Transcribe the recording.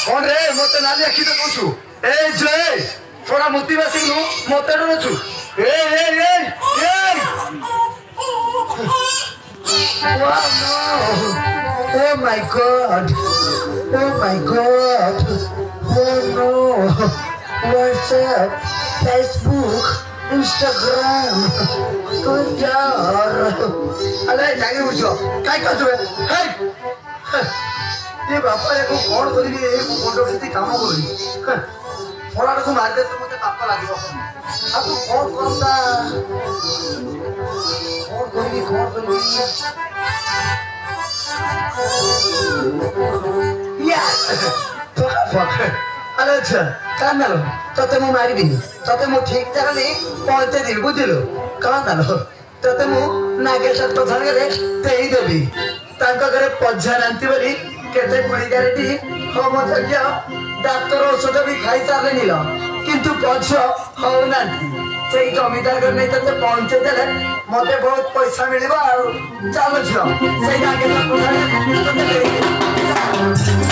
कौन रे मत नाली आखि तो कहू ए जय थोड़ा मुती बासी नु मत डरछु ए Oh my god. Oh my god. Oh no. WhatsApp, Facebook, Instagram. यार अरे जागे बुझो काय कर तू हे ये बापा को कौन करी ए फोटो से काम करी थोड़ा को मार दे तो मते पापा लागियो अब तू कौन करता कौन करी या अरे अच्छा कान नालो तते मु मारी बिनी तते मु ठीक जगह नहीं पहुंचे दिल बुझिलो कान नालो तते मु नागेश्वर प्रधान रे देई देबी तांका घरे पज्जा नांती बरी केते गुड़ी गारेटी होमोथज्ञ डाक्टर औषध भी खाई सारे निल किंतु पछ हो नांती सेई जमीदार घर नहीं तते पहुंचे देले मते बहुत पैसा मिलिबा आ चलो छ सेई नागेश्वर प्रधान तते